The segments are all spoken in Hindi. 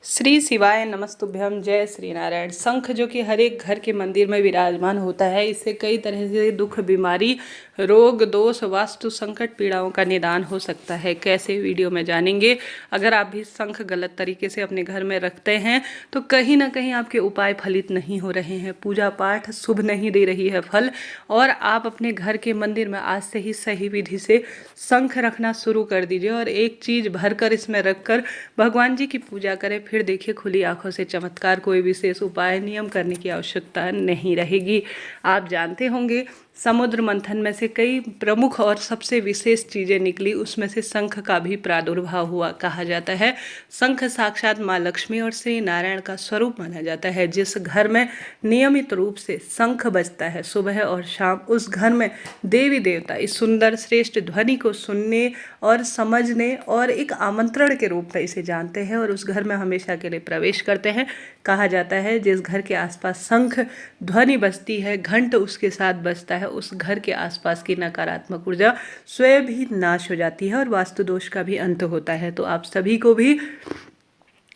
श्री शिवाय नमस्तुभ्यम। जय श्री नारायण। शंख जो कि हर एक घर के मंदिर में विराजमान होता है, इससे कई तरह से दुख, बीमारी, रोग, दोष, वास्तु संकट, पीड़ाओं का निदान हो सकता है। कैसे, वीडियो में जानेंगे। अगर आप भी शंख गलत तरीके से अपने घर में रखते हैं तो कहीं ना कहीं आपके उपाय फलित नहीं हो रहे हैं, पूजा पाठ शुभ नहीं दे रही है फल, और आप अपने घर के मंदिर में आज से ही सही विधि से शंख रखना शुरू कर दीजिए और एक चीज भरकर इसमें रखकर भगवान जी की पूजा करें। फिर देखिए खुली आंखों से चमत्कार। कोई विशेष उपाय नियम करने की आवश्यकता नहीं रहेगी। आप जानते होंगे समुद्र मंथन में से कई प्रमुख और सबसे विशेष चीजें निकली, उसमें से शंख का भी प्रादुर्भाव हुआ। कहा जाता है शंख साक्षात माँ लक्ष्मी और श्री नारायण का स्वरूप माना जाता है। जिस घर में नियमित रूप से शंख बजता है सुबह और शाम, उस घर में देवी देवता इस सुंदर श्रेष्ठ ध्वनि को सुनने और समझने और एक आमंत्रण के रूप में इसे जानते हैं और उस घर में हमेशा के लिए प्रवेश करते हैं। कहा जाता है जिस घर के आसपास शंख ध्वनि बजती है, घंट उसके साथ बजता है, उस घर के आसपास की नकारात्मक ऊर्जा स्वयं ही नाश हो जाती है और वास्तु दोष का भी अंत होता है। तो आप सभी को भी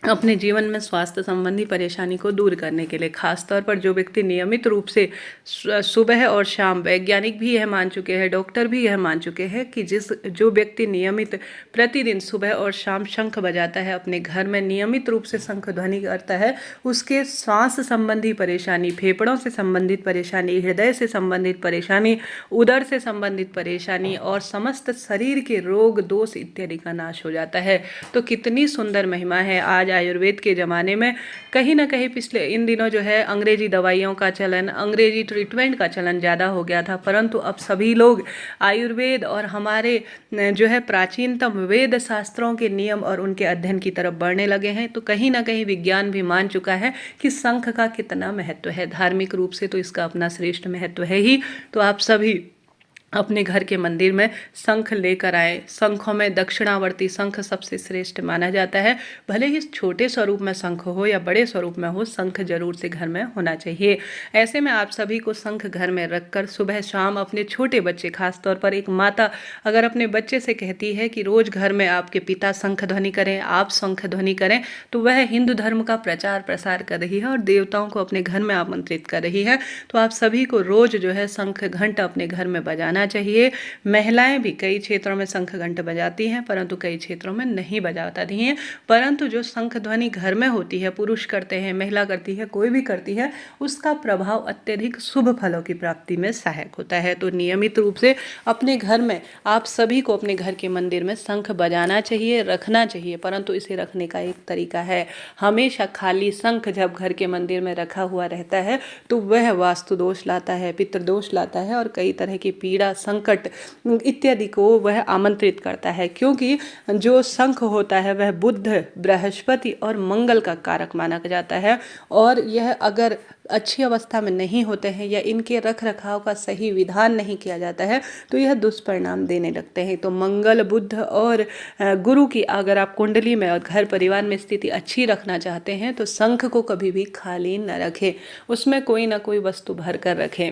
अपने जीवन में स्वास्थ्य संबंधी परेशानी को दूर करने के लिए, खासतौर पर जो व्यक्ति नियमित रूप से सुबह और शाम, वैज्ञानिक भी यह मान चुके हैं, डॉक्टर भी यह मान चुके हैं कि जो व्यक्ति नियमित प्रतिदिन सुबह और शाम शंख बजाता है, अपने घर में नियमित रूप से शंख ध्वनि करता है, उसके श्वास संबंधी परेशानी, फेफड़ों से संबंधित परेशानी, हृदय से संबंधित परेशानी, उदर से संबंधित परेशानी और समस्त शरीर के रोग, दोष इत्यादि का नाश हो जाता है। तो कितनी सुंदर महिमा है। आज आयुर्वेद के ज़माने में कहीं ना कहीं पिछले इन दिनों जो है अंग्रेजी दवाइयों का चलन, अंग्रेजी ट्रीटमेंट का चलन ज़्यादा हो गया था, परंतु अब सभी लोग आयुर्वेद और हमारे जो है प्राचीनतम वेद शास्त्रों के नियम और उनके अध्ययन की तरफ बढ़ने लगे हैं। तो कहीं ना कहीं विज्ञान भी मान चुका है कि शंख का कितना महत्व है। धार्मिक रूप से तो इसका अपना श्रेष्ठ महत्व है ही। तो आप सभी अपने घर के मंदिर में शंख लेकर आए। शंखों में दक्षिणावर्ती शंख सबसे श्रेष्ठ माना जाता है। भले ही छोटे स्वरूप में शंख हो या बड़े स्वरूप में हो, शंख जरूर से घर में होना चाहिए। ऐसे में आप सभी को शंख घर में रखकर सुबह शाम अपने छोटे बच्चे, खासतौर पर एक माता अगर अपने बच्चे से कहती है कि रोज घर में आपके पिता शंख ध्वनि करें, आप शंख ध्वनि करें, तो वह हिंदू धर्म का प्रचार प्रसार कर रही है और देवताओं को अपने घर में आमंत्रित कर रही है। तो आप सभी को रोज जो है शंख घंट अपने घर में बजाना चाहिए। महिलाएं भी कई क्षेत्रों में शंख घंट बजाती हैं, परंतु कई क्षेत्रों में नहीं बजाती हैं। परंतु जो शंख ध्वनि घर में होती है, पुरुष करते हैं, महिला करती है, कोई भी करती है, उसका प्रभाव अत्यधिक शुभ फलों की प्राप्ति में सहायक होता है। तो नियमित रूप से अपने घर में आप सभी को अपने घर के मंदिर में शंख बजाना चाहिए, रखना चाहिए। परंतु इसे रखने का एक तरीका है। हमेशा खाली शंख जब घर के मंदिर में रखा हुआ रहता है तो वह वास्तु दोष लाता है, पितृदोष लाता है और कई तरह की पीड़ा, संकट इत्यादि को वह आमंत्रित करता है। क्योंकि जो शंख होता है वह बुध, बृहस्पति और मंगल का कारक माना जाता है और यह अगर अच्छी अवस्था में नहीं होते हैं या इनके रख रखाव का सही विधान नहीं किया जाता है तो यह दुष्परिणाम देने लगते हैं। तो मंगल, बुध और गुरु की अगर आप कुंडली में और घर परिवार में स्थिति अच्छी रखना चाहते हैं तो शंख को कभी भी खाली न रखें, उसमें कोई ना कोई वस्तु भर कर रखें।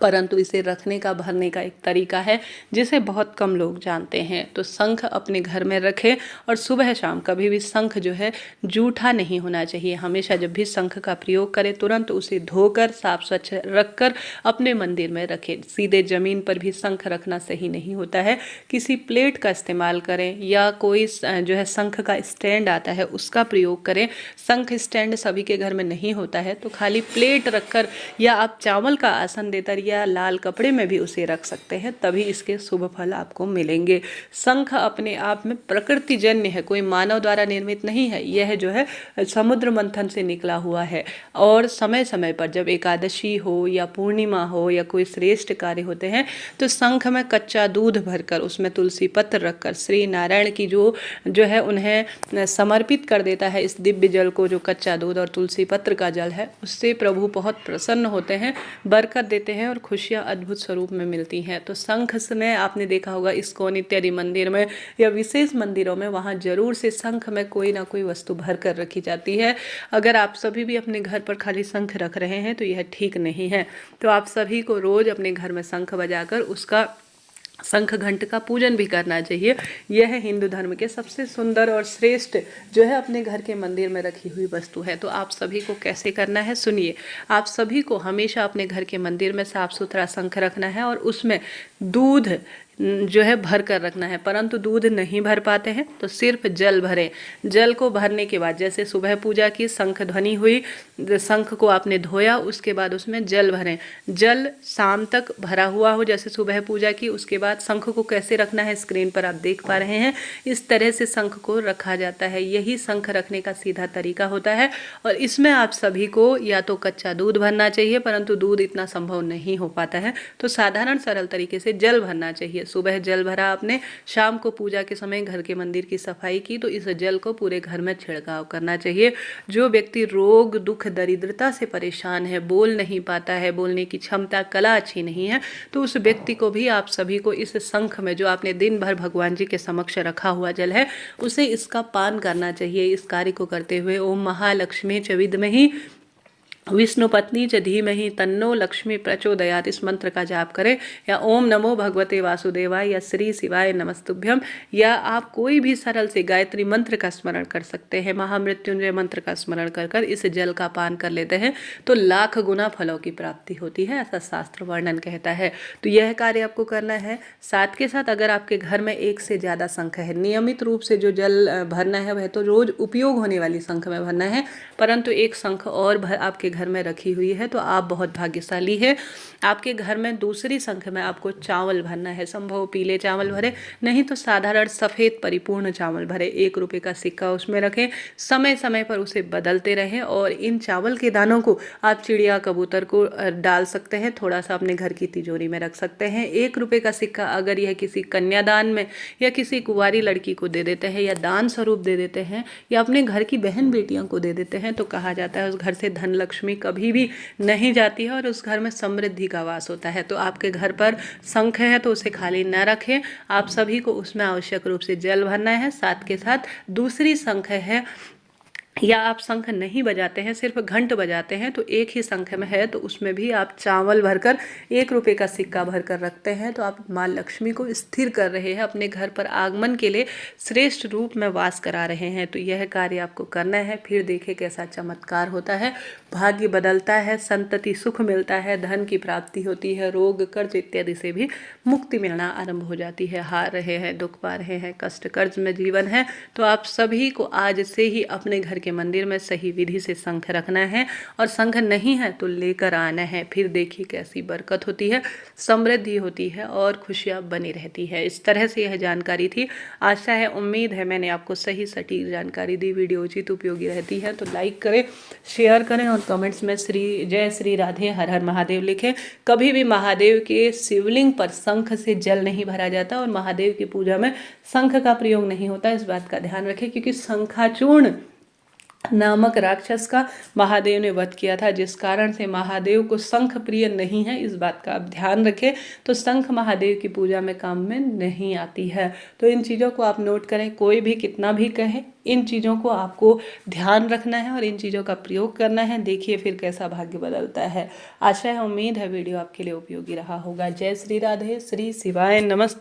परंतु इसे रखने का, भरने का एक तरीका है जिसे बहुत कम लोग जानते हैं। तो शंख अपने घर में रखें और सुबह शाम कभी भी शंख जो है जूठा नहीं होना चाहिए। हमेशा जब भी शंख का प्रयोग करें तुरंत उसे धोकर साफ स्वच्छ रखकर अपने मंदिर में रखें। सीधे जमीन पर भी शंख रखना सही नहीं होता है। किसी प्लेट का इस्तेमाल करें या कोई जो है शंख का स्टैंड आता है उसका प्रयोग करें। शंख स्टैंड सभी के घर में नहीं होता है तो खाली प्लेट रखकर या आप चावल का आसन देकर या लाल कपड़े में भी उसे रख सकते हैं, तभी इसके शुभ फल आपको मिलेंगे। शंख अपने आप में प्रकृति जन्य है, कोई मानव द्वारा निर्मित नहीं है। यह जो है समुद्र मंथन से निकला हुआ है और समय समय पर जब एकादशी हो या पूर्णिमा हो या कोई श्रेष्ठ कार्य होते हैं तो शंख में कच्चा दूध भरकर उसमें तुलसी पत्र रखकर श्री नारायण की जो है उन्हें समर्पित कर देता है। इस दिव्य जल को, जो कच्चा दूध और तुलसी पत्र का जल है, उससे प्रभु बहुत प्रसन्न होते हैं, बरकत देते हैं और खुशियां अद्भुत स्वरूप में मिलती हैं। तो शंख में आपने देखा होगा इस्कॉन इत्यादि मंदिर में या विशेष मंदिरों में वहां जरूर से शंख में कोई ना कोई वस्तु भर कर रखी जाती है। अगर आप सभी भी अपने घर पर खाली शंख रख रहे हैं तो यह ठीक नहीं है। तो आप सभी को रोज अपने घर में शंख बजाकर उसका शंख घंट का पूजन भी करना चाहिए। यह हिंदू धर्म के सबसे सुंदर और श्रेष्ठ जो है अपने घर के मंदिर में रखी हुई वस्तु है। तो आप सभी को कैसे करना है सुनिए। आप सभी को हमेशा अपने घर के मंदिर में साफ सुथरा शंख रखना है और उसमें दूध जो है भर कर रखना है। परंतु दूध नहीं भर पाते हैं तो सिर्फ जल भरें। जल को भरने के बाद जैसे सुबह पूजा की शंख ध्वनि हुई, शंख को आपने धोया, उसके बाद उसमें जल भरें। जल शाम तक भरा हुआ हो जैसे सुबह पूजा की। उसके बाद शंख को कैसे रखना है स्क्रीन पर आप देख पा रहे हैं। इस तरह से शंख को रखा जाता है। यही शंख रखने का सीधा तरीका होता है। और इसमें आप सभी को या तो कच्चा दूध भरना चाहिए, परंतु दूध इतना संभव नहीं हो पाता है, तो साधारण सरल तरीके से जल भरना चाहिए। सुबह जल भरा आपने, शाम को पूजा के समय घर के मंदिर की सफाई की, तो इस जल को पूरे घर में छिड़काव करना चाहिए। जो व्यक्ति रोग दुख दरिद्रता से परेशान है, बोल नहीं पाता है, बोलने की क्षमता कला अच्छी नहीं है, तो उस व्यक्ति को भी आप सभी को इस शंख में जो आपने दिन भर भगवान जी के समक्ष रखा हुआ जल है उसे इसका पान करना चाहिए। इस कार्य को करते हुए ओम महालक्ष्मी च विद्महि विष्णु पत्नी च धीमहि तन्नो लक्ष्मी प्रचोदयात इस मंत्र का जाप करें, या ओम नमो भगवते वासुदेवाय या श्री शिवाय नमस्तुभ्यम, या आप कोई भी सरल से गायत्री मंत्र का स्मरण कर सकते हैं। महामृत्युंजय मंत्र का स्मरण कर कर इस जल का पान कर लेते हैं तो लाख गुना फलों की प्राप्ति होती है, ऐसा शास्त्र वर्णन कहता है। तो यह कार्य आपको करना है। साथ के साथ अगर आपके घर में एक से ज़्यादा शंख है, नियमित रूप से जो जल भरना है वह तो रोज उपयोग होने वाली शंख में भरना है, परंतु एक शंख और आपके घर में रखी हुई है तो आप बहुत भाग्यशाली है। आपके घर में दूसरी शंख में आपको चावल भरना है। संभव पीले चावल भरे, नहीं तो साधारण सफ़ेद परिपूर्ण चावल भरे। 1 रुपये का सिक्का उसमें रखें, समय समय पर उसे बदलते रहें। और इन चावल के दानों को आप चिड़िया कबूतर को डाल सकते हैं, थोड़ा सा अपने घर की तिजोरी में रख सकते हैं। 1 रुपये का सिक्का अगर यह किसी कन्यादान में या किसी कुंवारी लड़की को दे देते हैं, या दान स्वरूप दे देते हैं, या अपने घर की बहन बेटियों को दे देते हैं, तो कहा जाता है उस घर से धन लक्ष्मी कभी भी नहीं जाती है और उस घर में समृद्धि का वास होता है। तो आपके घर पर शंख है तो उसे खाली न रखें। आप सभी को उसमें आवश्यक रूप से जल भरना है। साथ के साथ दूसरी शंख है, या आप शंख नहीं बजाते हैं, सिर्फ घंट बजाते हैं, तो एक ही शंख में है तो उसमें भी आप चावल भरकर 1 रुपये का सिक्का भरकर रखते हैं, तो आप माँ लक्ष्मी को स्थिर कर रहे हैं, अपने घर पर आगमन के लिए श्रेष्ठ रूप में वास करा रहे हैं। तो यह कार्य आपको करना है। फिर देखें कैसा चमत्कार होता है। भाग्य बदलता है, संतति सुख मिलता है, धन की प्राप्ति होती है, रोग कर्ज इत्यादि से भी मुक्ति मिलना आरंभ हो जाती है। हार रहे हैं, दुख पा रहे हैं, कष्ट कर्ज में जीवन है, तो आप सभी को आज से ही अपने घर के मंदिर में सही विधि से शंख रखना है। और शंख नहीं है तो लेकर आना है। फिर देखिए कैसी बरकत होती है, समृद्धि होती है और खुशियाँ बनी रहती है। इस तरह से यह जानकारी थी। आशा है, उम्मीद है मैंने आपको सही सटीक जानकारी दी। वीडियो उचित उपयोगी रहती है तो लाइक करें, शेयर करें और कमेंट्स में जय श्री राधे हर हर महादेव लिखें। कभी भी महादेव के शिवलिंग पर शंख से जल नहीं भरा जाता और महादेव की पूजा में शंख का प्रयोग नहीं होता, इस बात का ध्यान रखें। क्योंकि शंखाचूर्ण नामक राक्षस का महादेव ने वध किया था, जिस कारण से महादेव को शंख प्रिय नहीं है, इस बात का आप ध्यान रखें। तो शंख महादेव की पूजा में काम में नहीं आती है। तो इन चीज़ों को आप नोट करें। कोई भी कितना भी कहे, इन चीज़ों को आपको ध्यान रखना है और इन चीज़ों का प्रयोग करना है। देखिए फिर कैसा भाग्य बदलता है। आशा है, उम्मीद है वीडियो आपके लिए उपयोगी रहा होगा। जय श्री राधे, श्री शिवाय नमस्ते।